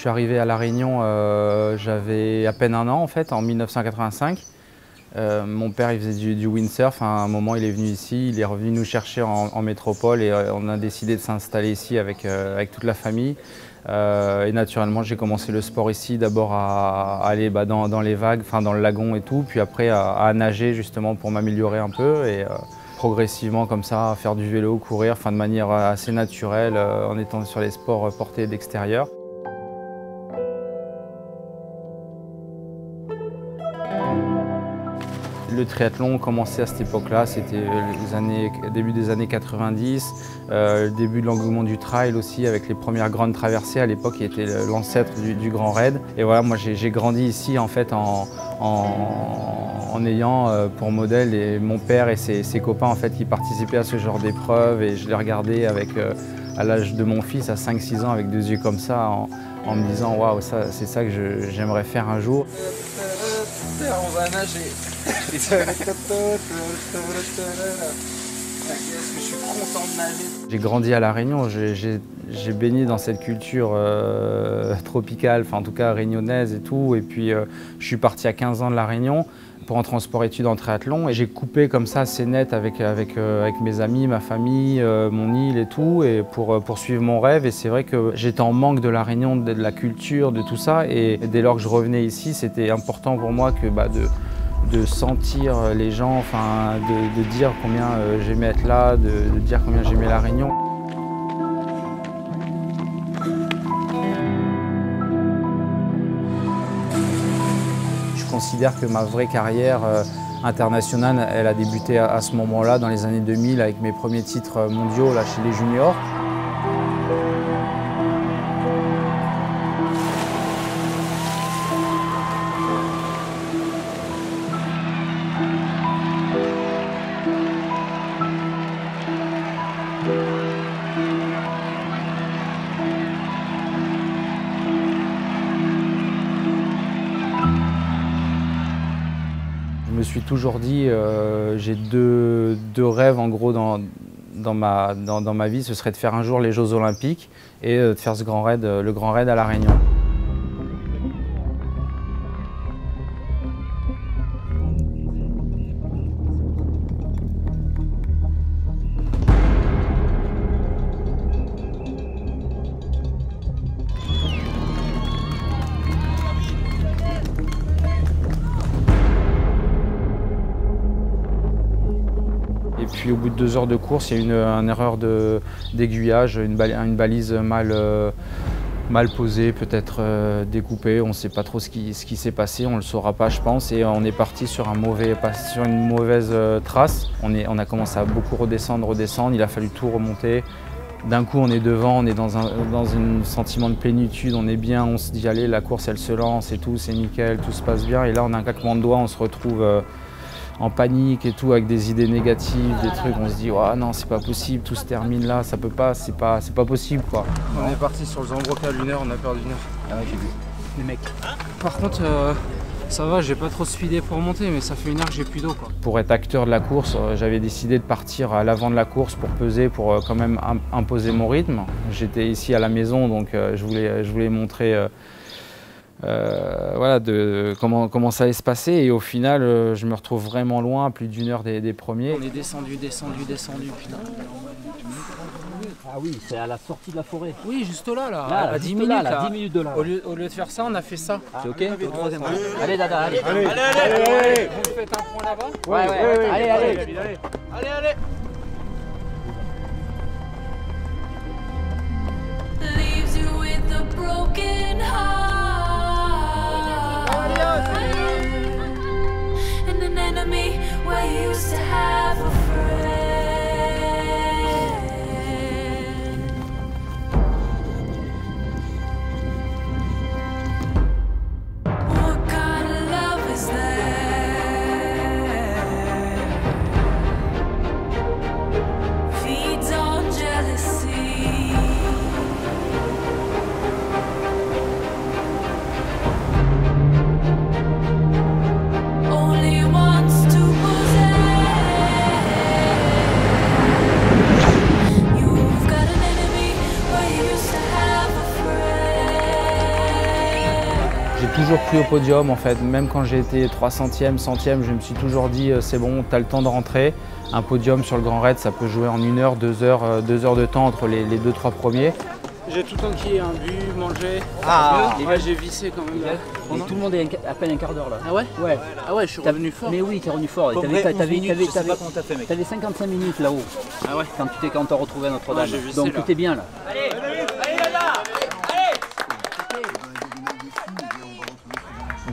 suis arrivé à La Réunion, j'avais à peine 1 an en fait, en 1985. Mon père il faisait du windsurf, à un moment il est venu ici, il est revenu nous chercher en métropole et on a décidé de s'installer ici avec toute la famille. Et naturellement j'ai commencé le sport ici, d'abord à aller dans les vagues, dans le lagon et tout, puis après à nager justement pour m'améliorer un peu et progressivement comme ça à faire du vélo, courir, de manière assez naturelle en étant sur les sports portés d'extérieur. Le triathlon commençait à cette époque-là, c'était début des années 90, le début de l'engouement du trail aussi, avec les premières grandes traversées à l'époque qui était l'ancêtre du Grand Raid. Et voilà, moi j'ai grandi ici en fait en ayant pour modèle mon père et ses copains en fait qui participaient à ce genre d'épreuves et je les regardais à l'âge de mon fils à 5-6 ans avec des yeux comme ça en me disant waouh, c'est ça que j'aimerais faire un jour. On va nager. Je suis content de nager. J'ai grandi à La Réunion, j'ai baigné dans cette culture tropicale, en tout cas réunionnaise et tout. Et puis je suis parti à 15 ans de La Réunion pour entrer en sport-études en triathlon. Et j'ai coupé comme ça assez net avec mes amis, ma famille, mon île et tout, et pour poursuivre mon rêve. Et c'est vrai que j'étais en manque de La Réunion, de la culture, de tout ça. Et dès lors que je revenais ici, c'était important pour moi de sentir les gens, de dire combien j'aimais être là, de dire combien j'aimais La Réunion. Je considère que ma vraie carrière internationale, elle a débuté à ce moment-là, dans les années 2000, avec mes premiers titres mondiaux là, chez les juniors. Je me suis toujours dit, j'ai deux rêves en gros dans ma vie, ce serait de faire un jour les Jeux Olympiques et de faire le Grand Raid à La Réunion. Et puis au bout de 2 heures de course, il y a eu une erreur d'aiguillage, une balise mal posée, peut-être découpée. On ne sait pas trop ce qui s'est passé, on ne le saura pas je pense. Et on est parti sur une mauvaise trace. On a commencé à beaucoup redescendre, il a fallu tout remonter. D'un coup on est devant, on est dans un sentiment de plénitude, on est bien, on se dit allez la course elle se lance et tout, c'est nickel, tout se passe bien. Et là on a un claquement de doigts, on se retrouve en panique et tout, avec des idées négatives, des trucs, on se dit oh, non c'est pas possible, tout se termine là, ça peut pas, c'est pas possible quoi. On est parti sur le Zambrocal 1 heure, on a perdu 1 heure. Ah ouais, j'ai vu. Les mecs. Par contre, ça va, j'ai pas trop speedé pour monter, mais ça fait 1 heure que j'ai plus d'eau quoi. Pour être acteur de la course, j'avais décidé de partir à l'avant de la course pour peser, pour quand même imposer mon rythme. J'étais ici à la maison, donc je voulais montrer voilà, comment ça allait se passer. Et au final, je me retrouve vraiment loin, à plus d'1 heure des premiers. On est descendu, putain. Ah oui, c'est à la sortie de la forêt. Oui, juste là, Là, à 10 minutes. là, 10 minutes de là. Au lieu de faire ça, on a fait ça. C'est ok? Allez, Dada, allez. Allez. Vous faites un point là-bas? Ouais. Allez. Allez. Leaves you with a broken heart and an enemy where you used to have a friend. What kind of love is there? Feeds on jealousy. Only wants to possess. J'ai toujours cru au podium en fait, même quand j'ai été 300e, 100e, je me suis toujours dit c'est bon, tu as le temps de rentrer. Un podium sur le Grand Raid, ça peut jouer en 1 heure, 2 heures, 2 heures de temps entre les 2-3 premiers. J'ai tout enquillé, bu, mangé. Ouais, j'ai vissé quand même. Et tout le monde est à peine un quart d'heure là. Ah ouais? Ouais. Ah ouais, je suis revenu fort. Mais oui, t'es revenu fort. T'avais 55 minutes là-haut. Ah ouais? Quand t'as retrouvé à Notre-Dame. j'ai vissé, donc là. tout est bien là.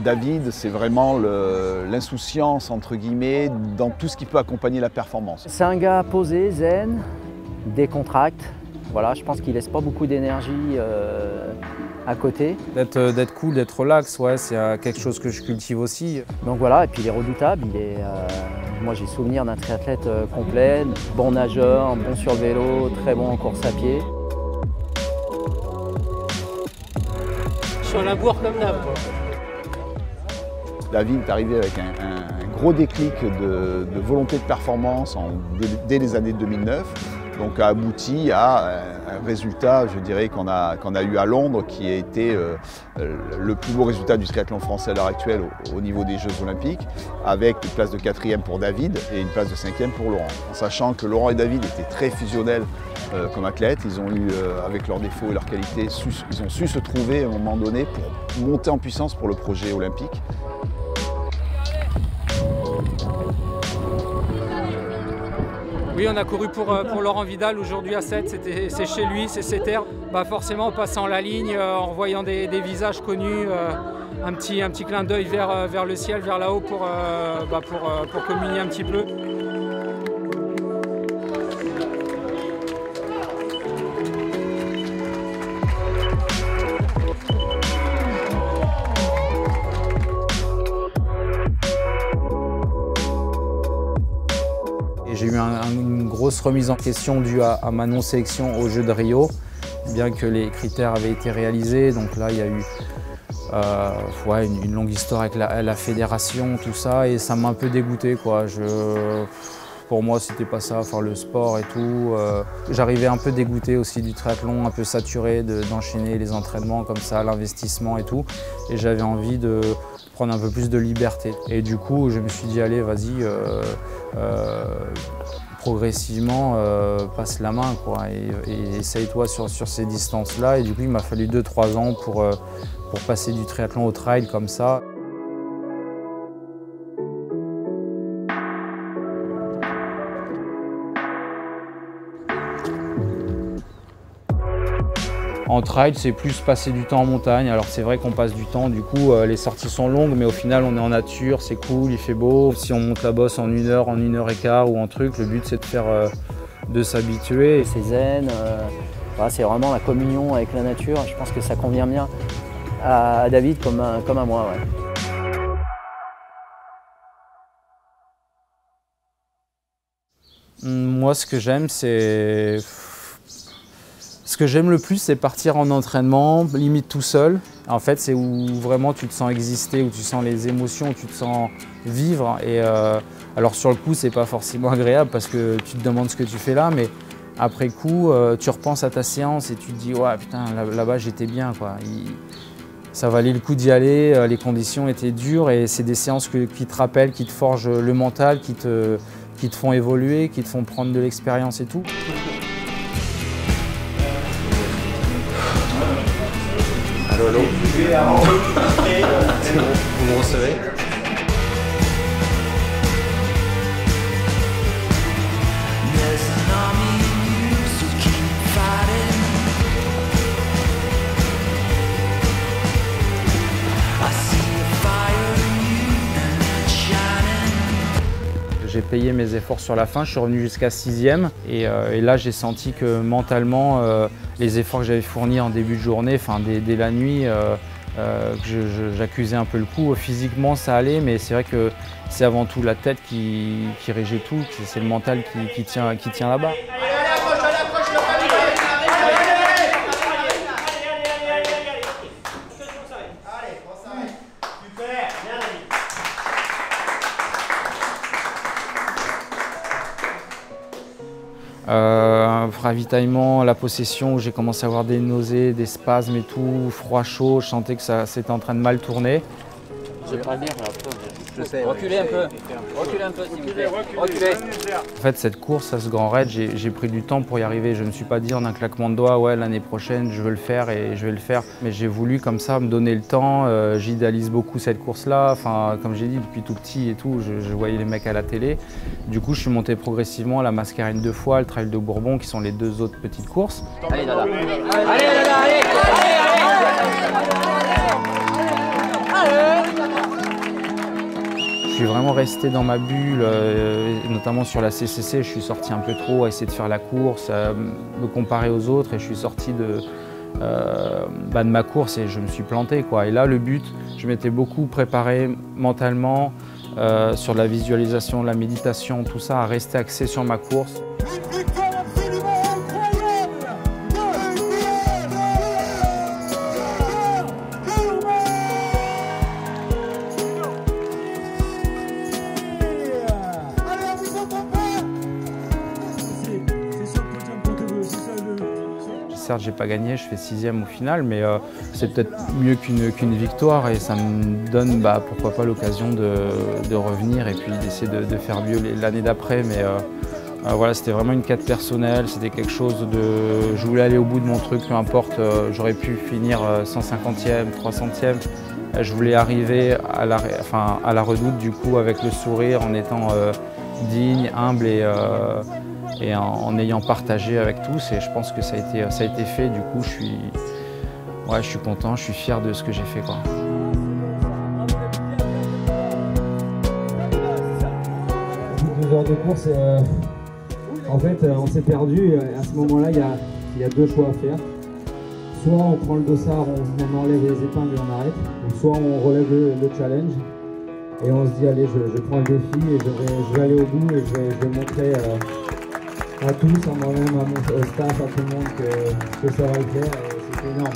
David, c'est vraiment l'insouciance, entre guillemets, dans tout ce qui peut accompagner la performance. C'est un gars posé, zen, décontracté. Voilà, je pense qu'il laisse pas beaucoup d'énergie à côté. D'être cool, d'être relax, ouais, c'est quelque chose que je cultive aussi. Donc voilà, et puis il est redoutable. Moi j'ai souvenir d'un triathlète complet, bon nageur, bon sur le vélo, très bon en course à pied. Sur la bourre comme d'hab. David est arrivé avec un gros déclic de volonté de performance dès les années 2009. Donc a abouti à un résultat, je dirais, qu'on a eu à Londres, qui a été le plus beau résultat du triathlon français à l'heure actuelle au niveau des Jeux Olympiques, avec une place de 4e pour David et une place de 5e pour Laurent. En sachant que Laurent et David étaient très fusionnels comme athlètes, ils ont eu, avec leurs défauts et leurs qualités, ils ont su se trouver à un moment donné pour monter en puissance pour le projet olympique. Oui, on a couru pour Laurent Vidal aujourd'hui à 7, c'est chez lui, c'est ses terres. Bah forcément, en passant la ligne, en voyant des visages connus, un petit clin d'œil vers le ciel, vers là-haut pour communier un petit peu. J'ai eu une grosse remise en question due à ma non-sélection aux Jeux de Rio, bien que les critères avaient été réalisés. Donc là, il y a eu une longue histoire avec la fédération, tout ça, et ça m'a un peu dégoûté, quoi. Pour moi, c'était pas ça, faire le sport et tout. J'arrivais un peu dégoûté aussi du triathlon, un peu saturé d'enchaîner les entraînements comme ça, l'investissement et tout. Et j'avais envie de prendre un peu plus de liberté. Et du coup, je me suis dit, allez, vas-y, progressivement, passe la main, quoi, et essaye-toi sur ces distances-là. Et du coup, il m'a fallu 2-3 ans pour passer du triathlon au trail comme ça. En trail, c'est plus passer du temps en montagne. Alors c'est vrai qu'on passe du temps, du coup les sorties sont longues, mais au final on est en nature, c'est cool, il fait beau. Si on monte la bosse en 1 heure, en 1 heure et quart ou en truc, le but c'est de s'habituer. C'est zen, voilà, c'est vraiment la communion avec la nature. Je pense que ça convient bien à David comme à moi. Ouais. Moi, ce que j'aime, ce que j'aime le plus, c'est partir en entraînement, limite tout seul. En fait, c'est où vraiment tu te sens exister, où tu sens les émotions, où tu te sens vivre. Et alors sur le coup, c'est pas forcément agréable parce que tu te demandes ce que tu fais là, mais après coup, tu repenses à ta séance et tu te dis ouais putain, là-bas j'étais bien, quoi. Ça valait le coup d'y aller, les conditions étaient dures et c'est des séances qui te rappellent, qui te forgent le mental, qui te font évoluer, qui te font prendre de l'expérience et tout. Allô. C'est bon, vous me recevez? J'ai payé mes efforts sur la fin, je suis revenu jusqu'à 6e et là j'ai senti que mentalement les efforts que j'avais fournis en début de journée, enfin dès la nuit, j'accusais un peu le coup. Physiquement ça allait, mais c'est vrai que c'est avant tout la tête qui régit tout, c'est le mental qui tient là-bas. ravitaillement, la possession, où j'ai commencé à avoir des nausées, des spasmes et tout, froid, chaud, je sentais que ça c'était en train de mal tourner. Je vais pas lire là. Reculez un peu. Reculez un peu s'il vous plaît. Reculez. En fait, cette course à ce Grand Raid, j'ai pris du temps pour y arriver. Je ne me suis pas dit en un claquement de doigts, ouais, l'année prochaine, je veux le faire et je vais le faire. Mais j'ai voulu comme ça me donner le temps. J'idéalise beaucoup cette course-là. Enfin, comme j'ai dit, depuis tout petit et tout, je voyais les mecs à la télé. Du coup, je suis monté progressivement à la Mascarène 2 fois, le Trail de Bourbon, qui sont les 2 autres petites courses. Allez, Dada. Allez, Dada, allez. Je suis vraiment resté dans ma bulle, notamment sur la CCC, je suis sorti un peu trop à essayer de faire la course, à me comparer aux autres et je suis sorti de ma course et je me suis planté, quoi. Et là, le but, je m'étais beaucoup préparé mentalement sur la visualisation, la méditation, tout ça, à rester axé sur ma course. Certes, j'ai pas gagné, je fais 6e au final, mais c'est peut-être mieux qu'une victoire et ça me donne pourquoi pas l'occasion de revenir et puis d'essayer de faire mieux l'année d'après. Mais voilà, c'était vraiment une quête personnelle, c'était quelque chose de... Je voulais aller au bout de mon truc, peu importe, j'aurais pu finir 150e, 300e. Je voulais arriver à la Redoute du coup avec le sourire, en étant digne, humble et en ayant partagé avec tous, et je pense que ça a été fait. Du coup, je suis content, je suis fier de ce que j'ai fait, quoi. Au bout de 2 heures de course, en fait, on s'est perdu. À ce moment-là, il y a 2 choix à faire. Soit on prend le dossard, on enlève les épingles et on arrête, ou soit on relève le challenge et on se dit allez, je prends le défi et je vais aller au bout et je vais montrer à tous, à moi-même, à mon staff, à tout le monde que ça va le faire, et c'était énorme.